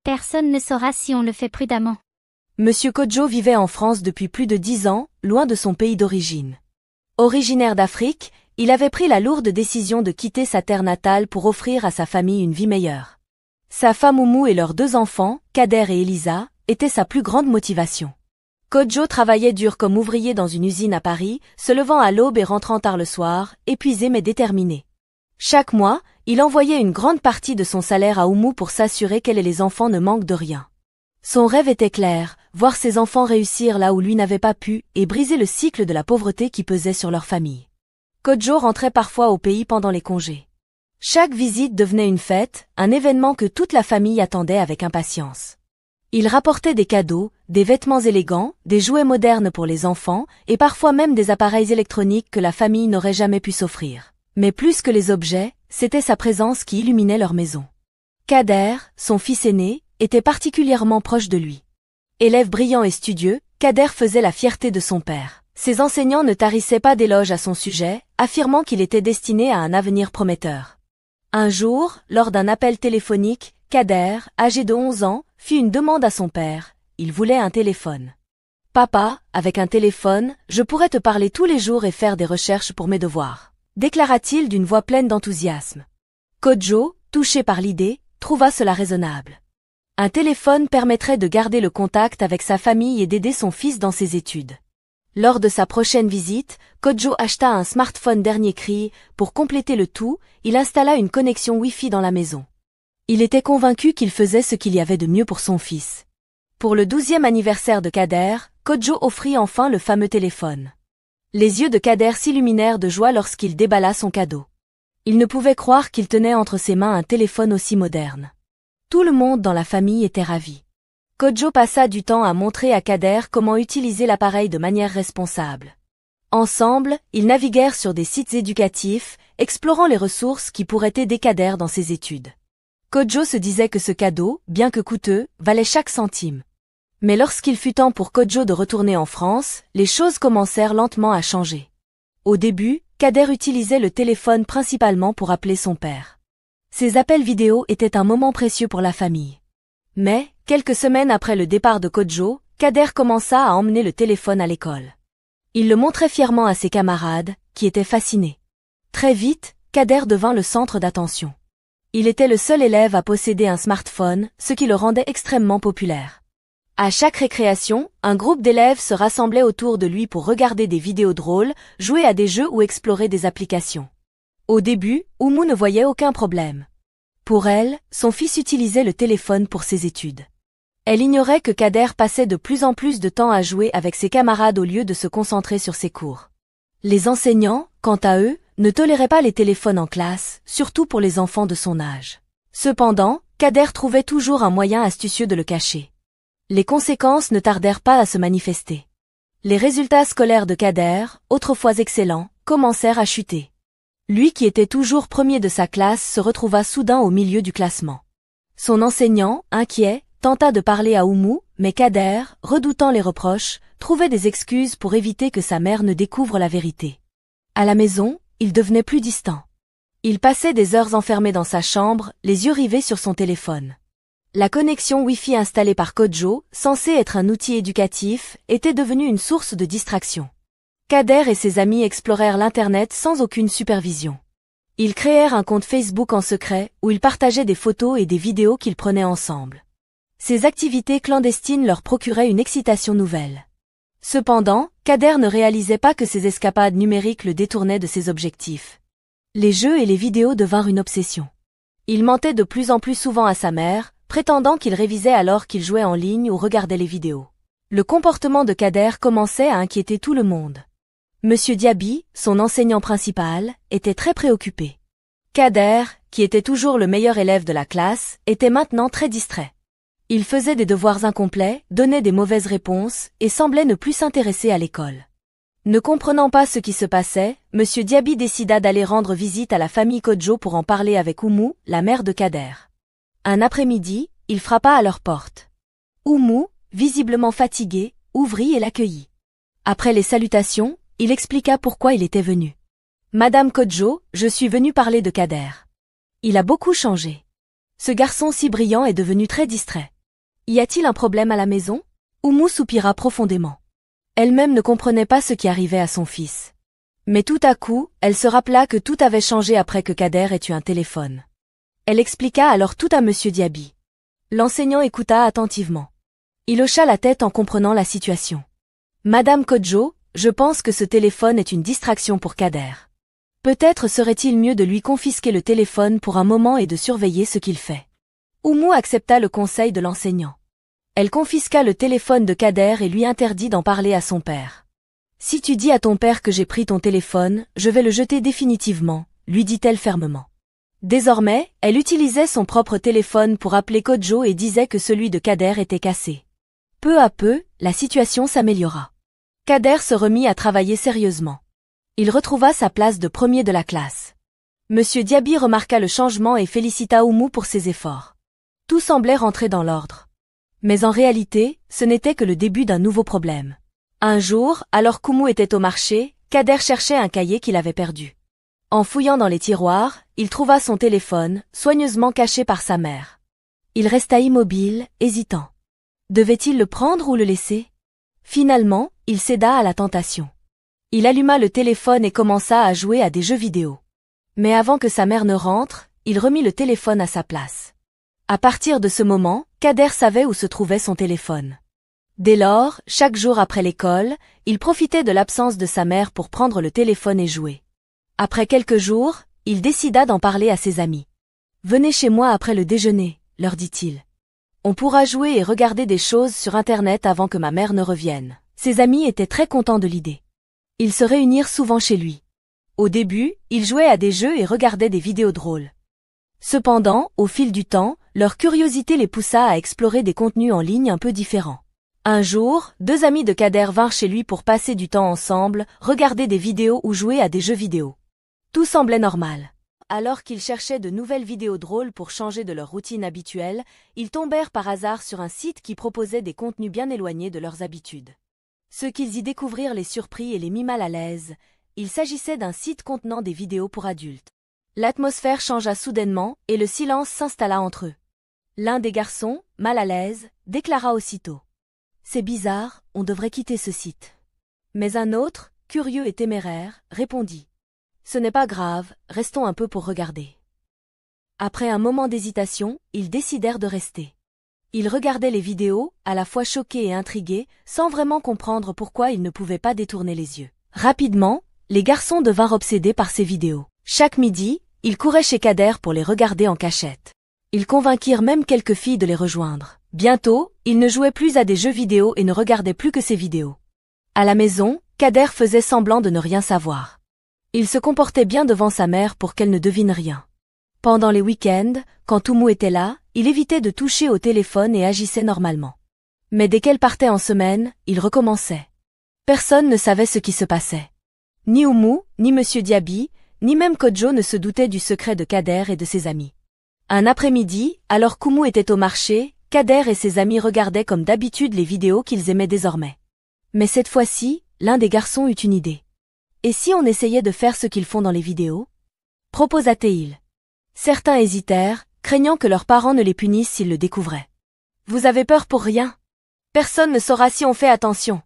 Personne ne saura si on le fait prudemment. Monsieur Kodjo vivait en France depuis plus de 10 ans, loin de son pays d'origine. Originaire d'Afrique, il avait pris la lourde décision de quitter sa terre natale pour offrir à sa famille une vie meilleure. Sa femme Oumou et leurs 2 enfants, Kader et Elisa, étaient sa plus grande motivation. Kodjo travaillait dur comme ouvrier dans une usine à Paris, se levant à l'aube et rentrant tard le soir, épuisé mais déterminé. Chaque mois, il envoyait une grande partie de son salaire à Oumou pour s'assurer qu'elle et les enfants ne manquent de rien. Son rêve était clair, voir ses enfants réussir là où lui n'avait pas pu et briser le cycle de la pauvreté qui pesait sur leur famille. Kodjo rentrait parfois au pays pendant les congés. Chaque visite devenait une fête, un événement que toute la famille attendait avec impatience. Il rapportait des cadeaux, des vêtements élégants, des jouets modernes pour les enfants et parfois même des appareils électroniques que la famille n'aurait jamais pu s'offrir. Mais plus que les objets, c'était sa présence qui illuminait leur maison. Kader, son fils aîné, était particulièrement proche de lui. Élève brillant et studieux, Kader faisait la fierté de son père. Ses enseignants ne tarissaient pas d'éloges à son sujet, affirmant qu'il était destiné à un avenir prometteur. Un jour, lors d'un appel téléphonique, Kader, âgé de 11 ans, fit une demande à son père. Il voulait un téléphone. « Papa, avec un téléphone, je pourrais te parler tous les jours et faire des recherches pour mes devoirs », déclara-t-il d'une voix pleine d'enthousiasme. Kodjo, touché par l'idée, trouva cela raisonnable. Un téléphone permettrait de garder le contact avec sa famille et d'aider son fils dans ses études. Lors de sa prochaine visite, Kodjo acheta un smartphone dernier cri. Pour compléter le tout, il installa une connexion Wi-Fi dans la maison. Il était convaincu qu'il faisait ce qu'il y avait de mieux pour son fils. Pour le 12e anniversaire de Kader, Kodjo offrit enfin le fameux téléphone. Les yeux de Kader s'illuminèrent de joie lorsqu'il déballa son cadeau. Il ne pouvait croire qu'il tenait entre ses mains un téléphone aussi moderne. Tout le monde dans la famille était ravi. Kodjo passa du temps à montrer à Kader comment utiliser l'appareil de manière responsable. Ensemble, ils naviguèrent sur des sites éducatifs, explorant les ressources qui pourraient aider Kader dans ses études. Kodjo se disait que ce cadeau, bien que coûteux, valait chaque centime. Mais lorsqu'il fut temps pour Kodjo de retourner en France, les choses commencèrent lentement à changer. Au début, Kader utilisait le téléphone principalement pour appeler son père. Ces appels vidéo étaient un moment précieux pour la famille. Mais, quelques semaines après le départ de Kodjo, Kader commença à emmener le téléphone à l'école. Il le montrait fièrement à ses camarades, qui étaient fascinés. Très vite, Kader devint le centre d'attention. Il était le seul élève à posséder un smartphone, ce qui le rendait extrêmement populaire. À chaque récréation, un groupe d'élèves se rassemblait autour de lui pour regarder des vidéos drôles, jouer à des jeux ou explorer des applications. Au début, Oumou ne voyait aucun problème. Pour elle, son fils utilisait le téléphone pour ses études. Elle ignorait que Kader passait de plus en plus de temps à jouer avec ses camarades au lieu de se concentrer sur ses cours. Les enseignants, quant à eux, ne toléraient pas les téléphones en classe, surtout pour les enfants de son âge. Cependant, Kader trouvait toujours un moyen astucieux de le cacher. Les conséquences ne tardèrent pas à se manifester. Les résultats scolaires de Kader, autrefois excellents, commencèrent à chuter. Lui qui était toujours premier de sa classe se retrouva soudain au milieu du classement. Son enseignant, inquiet, tenta de parler à Oumou, mais Kader, redoutant les reproches, trouvait des excuses pour éviter que sa mère ne découvre la vérité. À la maison, il devenait plus distant. Il passait des heures enfermé dans sa chambre, les yeux rivés sur son téléphone. La connexion Wi-Fi installée par Kodjo, censée être un outil éducatif, était devenue une source de distraction. Kader et ses amis explorèrent l'Internet sans aucune supervision. Ils créèrent un compte Facebook en secret, où ils partageaient des photos et des vidéos qu'ils prenaient ensemble. Ces activités clandestines leur procuraient une excitation nouvelle. Cependant, Kader ne réalisait pas que ces escapades numériques le détournaient de ses objectifs. Les jeux et les vidéos devinrent une obsession. Il mentait de plus en plus souvent à sa mère, prétendant qu'il révisait alors qu'il jouait en ligne ou regardait les vidéos. Le comportement de Kader commençait à inquiéter tout le monde. Monsieur Diaby, son enseignant principal, était très préoccupé. Kader, qui était toujours le meilleur élève de la classe, était maintenant très distrait. Il faisait des devoirs incomplets, donnait des mauvaises réponses et semblait ne plus s'intéresser à l'école. Ne comprenant pas ce qui se passait, Monsieur Diaby décida d'aller rendre visite à la famille Kodjo pour en parler avec Oumou, la mère de Kader. Un après-midi, il frappa à leur porte. Oumou, visiblement fatigué, ouvrit et l'accueillit. Après les salutations, il expliqua pourquoi il était venu. « Madame Kodjo, je suis venu parler de Kader. Il a beaucoup changé. Ce garçon si brillant est devenu très distrait. Y a-t-il un problème à la maison? Oumou soupira profondément. Elle-même ne comprenait pas ce qui arrivait à son fils. Mais tout à coup, elle se rappela que tout avait changé après que Kader ait eu un téléphone. Elle expliqua alors tout à Monsieur Diaby. L'enseignant écouta attentivement. Il hocha la tête en comprenant la situation. Madame Kodjo, je pense que ce téléphone est une distraction pour Kader. Peut-être serait-il mieux de lui confisquer le téléphone pour un moment et de surveiller ce qu'il fait. Oumou accepta le conseil de l'enseignant. Elle confisqua le téléphone de Kader et lui interdit d'en parler à son père. Si tu dis à ton père que j'ai pris ton téléphone, je vais le jeter définitivement, lui dit-elle fermement. Désormais, elle utilisait son propre téléphone pour appeler Kodjo et disait que celui de Kader était cassé. Peu à peu, la situation s'améliora. Kader se remit à travailler sérieusement. Il retrouva sa place de premier de la classe. Monsieur Diaby remarqua le changement et félicita Oumou pour ses efforts. Tout semblait rentrer dans l'ordre. Mais en réalité, ce n'était que le début d'un nouveau problème. Un jour, alors qu'Oumou était au marché, Kader cherchait un cahier qu'il avait perdu. En fouillant dans les tiroirs, il trouva son téléphone, soigneusement caché par sa mère. Il resta immobile, hésitant. Devait-il le prendre ou le laisser? Finalement, il céda à la tentation. Il alluma le téléphone et commença à jouer à des jeux vidéo. Mais avant que sa mère ne rentre, il remit le téléphone à sa place. À partir de ce moment, Kader savait où se trouvait son téléphone. Dès lors, chaque jour après l'école, il profitait de l'absence de sa mère pour prendre le téléphone et jouer. Après quelques jours, il décida d'en parler à ses amis. « Venez chez moi après le déjeuner », leur dit-il. « On pourra jouer et regarder des choses sur Internet avant que ma mère ne revienne. » Ses amis étaient très contents de l'idée. Ils se réunirent souvent chez lui. Au début, ils jouaient à des jeux et regardaient des vidéos drôles. Cependant, au fil du temps, leur curiosité les poussa à explorer des contenus en ligne un peu différents. Un jour, deux amis de Kader vinrent chez lui pour passer du temps ensemble, regarder des vidéos ou jouer à des jeux vidéo. Tout semblait normal. Alors qu'ils cherchaient de nouvelles vidéos drôles pour changer de leur routine habituelle, ils tombèrent par hasard sur un site qui proposait des contenus bien éloignés de leurs habitudes. Ce qu'ils y découvrirent les surprit et les mit mal à l'aise. Il s'agissait d'un site contenant des vidéos pour adultes. L'atmosphère changea soudainement et le silence s'installa entre eux. L'un des garçons, mal à l'aise, déclara aussitôt. « C'est bizarre, on devrait quitter ce site. » Mais un autre, curieux et téméraire, répondit. « Ce n'est pas grave, restons un peu pour regarder. » Après un moment d'hésitation, ils décidèrent de rester. Ils regardaient les vidéos, à la fois choqués et intrigués, sans vraiment comprendre pourquoi ils ne pouvaient pas détourner les yeux. Rapidement, les garçons devinrent obsédés par ces vidéos. Chaque midi, ils couraient chez Kader pour les regarder en cachette. Ils convainquirent même quelques filles de les rejoindre. Bientôt, ils ne jouaient plus à des jeux vidéo et ne regardaient plus que ces vidéos. À la maison, Kader faisait semblant de ne rien savoir. Il se comportait bien devant sa mère pour qu'elle ne devine rien. Pendant les week-ends, quand Oumou était là, il évitait de toucher au téléphone et agissait normalement. Mais dès qu'elle partait en semaine, il recommençait. Personne ne savait ce qui se passait. Ni Oumou, ni Monsieur Diaby, ni même Kodjo ne se doutaient du secret de Kader et de ses amis. Un après-midi, alors qu'Oumou était au marché, Kader et ses amis regardaient comme d'habitude les vidéos qu'ils aimaient désormais. Mais cette fois-ci, l'un des garçons eut une idée. « Et si on essayait de faire ce qu'ils font dans les vidéos ?» proposa-t-il. Certains hésitèrent, craignant que leurs parents ne les punissent s'ils le découvraient. « Vous avez peur pour rien. Personne ne saura si on fait attention. »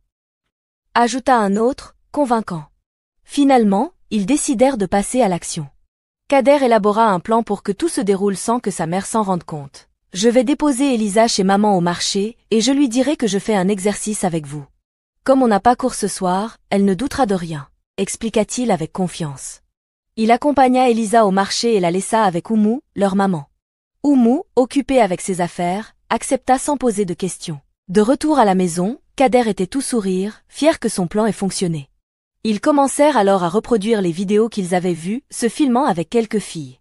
ajouta un autre, convaincant. Finalement, ils décidèrent de passer à l'action. Kader élabora un plan pour que tout se déroule sans que sa mère s'en rende compte. « Je vais déposer Elisa chez maman au marché et je lui dirai que je fais un exercice avec vous. Comme on n'a pas cours ce soir, elle ne doutera de rien. » expliqua-t-il avec confiance. Il accompagna Elisa au marché et la laissa avec Oumou, leur maman. Oumou, occupée avec ses affaires, accepta sans poser de questions. De retour à la maison, Kader était tout sourire, fier que son plan ait fonctionné. Ils commencèrent alors à reproduire les vidéos qu'ils avaient vues, se filmant avec quelques filles.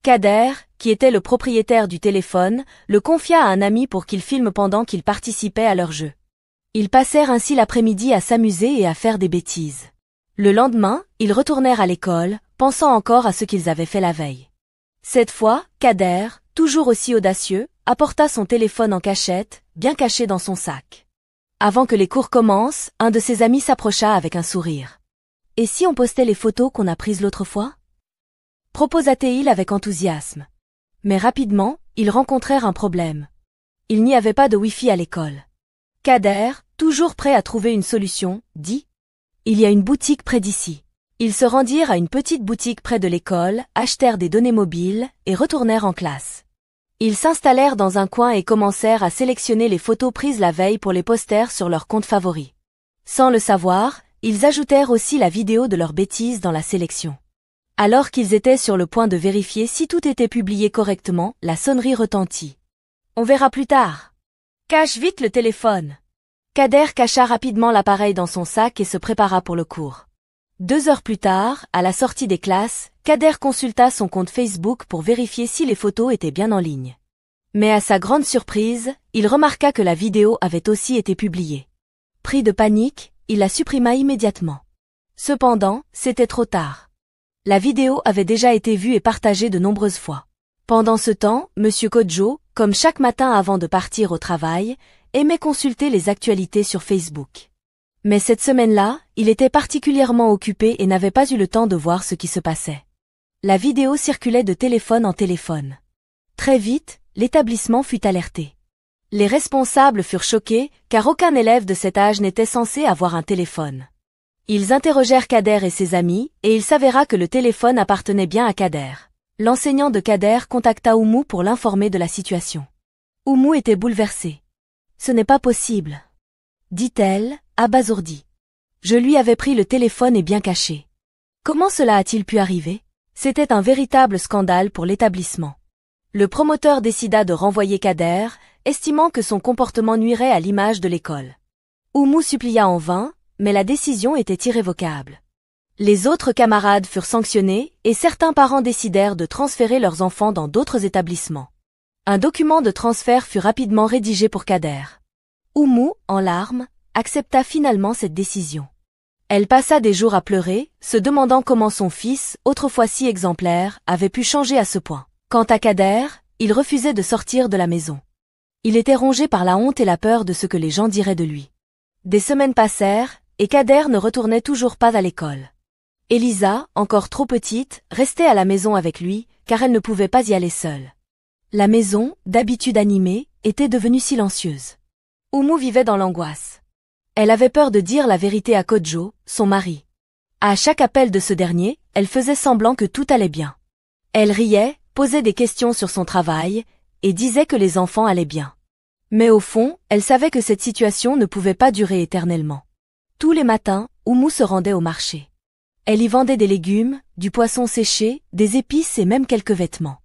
Kader, qui était le propriétaire du téléphone, le confia à un ami pour qu'il filme pendant qu'ils participaient à leur jeu. Ils passèrent ainsi l'après-midi à s'amuser et à faire des bêtises. Le lendemain, ils retournèrent à l'école, pensant encore à ce qu'ils avaient fait la veille. Cette fois, Kader, toujours aussi audacieux, apporta son téléphone en cachette, bien caché dans son sac. Avant que les cours commencent, un de ses amis s'approcha avec un sourire. « Et si on postait les photos qu'on a prises l'autre fois ?» proposa-t-il avec enthousiasme. Mais rapidement, ils rencontrèrent un problème. Il n'y avait pas de Wi-Fi à l'école. Kader, toujours prêt à trouver une solution, dit « Il y a une boutique près d'ici ». Ils se rendirent à une petite boutique près de l'école, achetèrent des données mobiles et retournèrent en classe. Ils s'installèrent dans un coin et commencèrent à sélectionner les photos prises la veille pour les posters sur leur compte favori. Sans le savoir, ils ajoutèrent aussi la vidéo de leurs bêtises dans la sélection. Alors qu'ils étaient sur le point de vérifier si tout était publié correctement, la sonnerie retentit. « On verra plus tard. Cache vite le téléphone. » Kader cacha rapidement l'appareil dans son sac et se prépara pour le cours. 2 heures plus tard, à la sortie des classes, Kader consulta son compte Facebook pour vérifier si les photos étaient bien en ligne. Mais à sa grande surprise, il remarqua que la vidéo avait aussi été publiée. Pris de panique, il la supprima immédiatement. Cependant, c'était trop tard. La vidéo avait déjà été vue et partagée de nombreuses fois. Pendant ce temps, Monsieur Kodjo, comme chaque matin avant de partir au travail, aimait consulter les actualités sur Facebook. Mais cette semaine-là, il était particulièrement occupé et n'avait pas eu le temps de voir ce qui se passait. La vidéo circulait de téléphone en téléphone. Très vite, l'établissement fut alerté. Les responsables furent choqués, car aucun élève de cet âge n'était censé avoir un téléphone. Ils interrogèrent Kader et ses amis, et il s'avéra que le téléphone appartenait bien à Kader. L'enseignant de Kader contacta Oumou pour l'informer de la situation. Oumou était bouleversée. « Ce n'est pas possible, » dit-elle, abasourdie. « Je lui avais pris le téléphone et bien caché. Comment cela a-t-il pu arriver ? » C'était un véritable scandale pour l'établissement. Le promoteur décida de renvoyer Kader, estimant que son comportement nuirait à l'image de l'école. Oumou supplia en vain, mais la décision était irrévocable. Les autres camarades furent sanctionnés et certains parents décidèrent de transférer leurs enfants dans d'autres établissements. Un document de transfert fut rapidement rédigé pour Kader. Oumou, en larmes, accepta finalement cette décision. Elle passa des jours à pleurer, se demandant comment son fils, autrefois si exemplaire, avait pu changer à ce point. Quant à Kader, il refusait de sortir de la maison. Il était rongé par la honte et la peur de ce que les gens diraient de lui. Des semaines passèrent, et Kader ne retournait toujours pas à l'école. Elisa, encore trop petite, restait à la maison avec lui, car elle ne pouvait pas y aller seule. La maison, d'habitude animée, était devenue silencieuse. Oumou vivait dans l'angoisse. Elle avait peur de dire la vérité à Kodjo, son mari. À chaque appel de ce dernier, elle faisait semblant que tout allait bien. Elle riait, posait des questions sur son travail, et disait que les enfants allaient bien. Mais au fond, elle savait que cette situation ne pouvait pas durer éternellement. Tous les matins, Oumou se rendait au marché. Elle y vendait des légumes, du poisson séché, des épices et même quelques vêtements.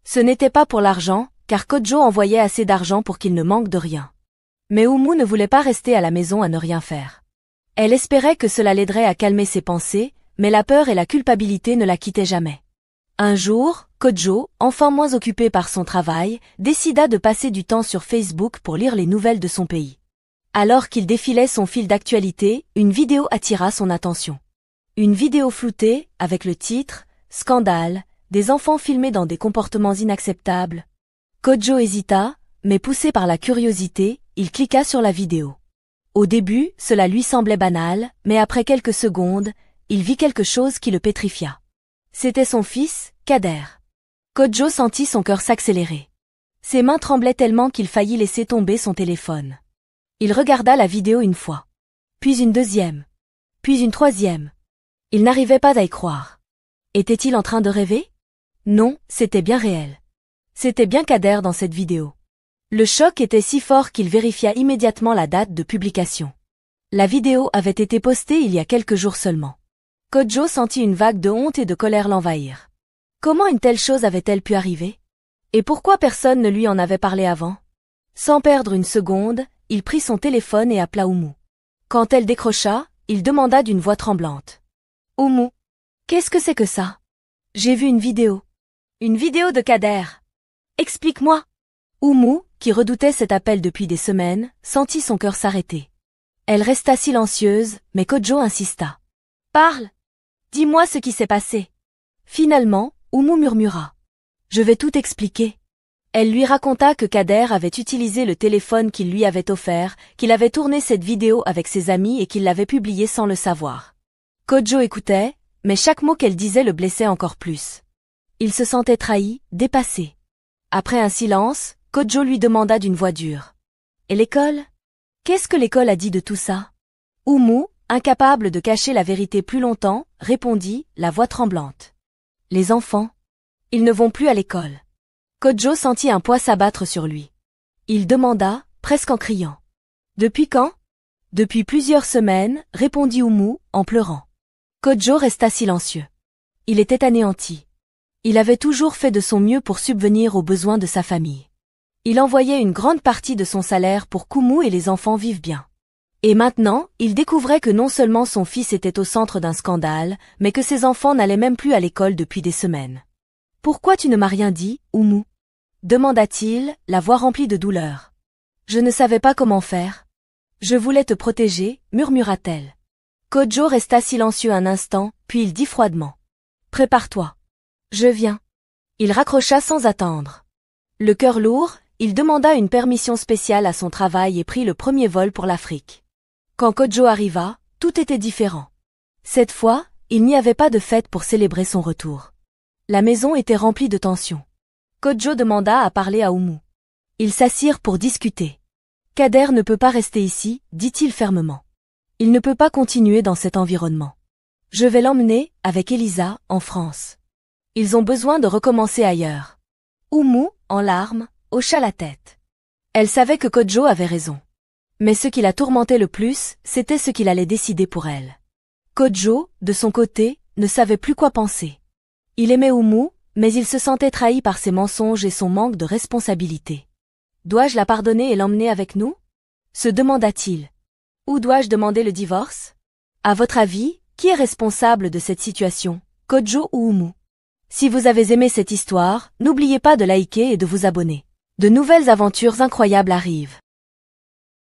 Ce n'était pas pour l'argent, car Kodjo envoyait assez d'argent pour qu'il ne manque de rien. Mais Oumou ne voulait pas rester à la maison à ne rien faire. Elle espérait que cela l'aiderait à calmer ses pensées, mais la peur et la culpabilité ne la quittaient jamais. Un jour, Kodjo, enfin moins occupé par son travail, décida de passer du temps sur Facebook pour lire les nouvelles de son pays. Alors qu'il défilait son fil d'actualité, une vidéo attira son attention. Une vidéo floutée, avec le titre « Scandale », des enfants filmés dans des comportements inacceptables. Kodjo hésita, mais poussé par la curiosité, il cliqua sur la vidéo. Au début, cela lui semblait banal, mais après quelques secondes, il vit quelque chose qui le pétrifia. C'était son fils, Kader. Kodjo sentit son cœur s'accélérer. Ses mains tremblaient tellement qu'il faillit laisser tomber son téléphone. Il regarda la vidéo une fois. Puis une deuxième. Puis une troisième. Il n'arrivait pas à y croire. Était-il en train de rêver ? Non, c'était bien réel. C'était bien Kader dans cette vidéo. Le choc était si fort qu'il vérifia immédiatement la date de publication. La vidéo avait été postée il y a quelques jours seulement. Kodjo sentit une vague de honte et de colère l'envahir. Comment une telle chose avait-elle pu arriver ? Et pourquoi personne ne lui en avait parlé avant ? Sans perdre une seconde, il prit son téléphone et appela Oumou. Quand elle décrocha, il demanda d'une voix tremblante. « Oumou, qu'est-ce que c'est que ça ? J'ai vu une vidéo. Une vidéo de Kader. Explique-moi. » Oumou, qui redoutait cet appel depuis des semaines, sentit son cœur s'arrêter. Elle resta silencieuse, mais Kodjo insista. « Parle. Dis-moi ce qui s'est passé. » Finalement, Oumou murmura. « Je vais tout expliquer. » Elle lui raconta que Kader avait utilisé le téléphone qu'il lui avait offert, qu'il avait tourné cette vidéo avec ses amis et qu'il l'avait publiée sans le savoir. Kodjo écoutait, mais chaque mot qu'elle disait le blessait encore plus. Il se sentait trahi, dépassé. Après un silence, Kojo lui demanda d'une voix dure. Et l'école? Qu'est-ce que l'école a dit de tout ça? Oumu, incapable de cacher la vérité plus longtemps, répondit, la voix tremblante. Les enfants? Ils ne vont plus à l'école. Kojo sentit un poids s'abattre sur lui. Il demanda, presque en criant. Depuis quand? Depuis plusieurs semaines, répondit Oumu, en pleurant. Kojo resta silencieux. Il était anéanti. Il avait toujours fait de son mieux pour subvenir aux besoins de sa famille. Il envoyait une grande partie de son salaire pour qu'Oumu et les enfants vivent bien. Et maintenant, il découvrait que non seulement son fils était au centre d'un scandale, mais que ses enfants n'allaient même plus à l'école depuis des semaines. « Pourquoi tu ne m'as rien dit, Oumu ?» demanda-t-il, la voix remplie de douleur. « Je ne savais pas comment faire. Je voulais te protéger, murmura-t-elle. Kojo resta silencieux un instant, puis il dit froidement. « Prépare-toi. Je viens. » Il raccrocha sans attendre. Le cœur lourd, il demanda une permission spéciale à son travail et prit le premier vol pour l'Afrique. Quand Kojo arriva, tout était différent. Cette fois, il n'y avait pas de fête pour célébrer son retour. La maison était remplie de tension. Kojo demanda à parler à Oumu. Ils s'assirent pour discuter. Kader ne peut pas rester ici, dit-il fermement. Il ne peut pas continuer dans cet environnement. Je vais l'emmener, avec Elisa, en France. Ils ont besoin de recommencer ailleurs. Oumu, en larmes, hocha la tête. Elle savait que Kojo avait raison. Mais ce qui la tourmentait le plus, c'était ce qu'il allait décider pour elle. Kojo, de son côté, ne savait plus quoi penser. Il aimait Oumu, mais il se sentait trahi par ses mensonges et son manque de responsabilité. Dois-je la pardonner et l'emmener avec nous? Se demanda-t-il. Ou dois-je demander le divorce? À votre avis, qui est responsable de cette situation, Kojo ou Oumu? Si vous avez aimé cette histoire, n'oubliez pas de liker et de vous abonner. De nouvelles aventures incroyables arrivent.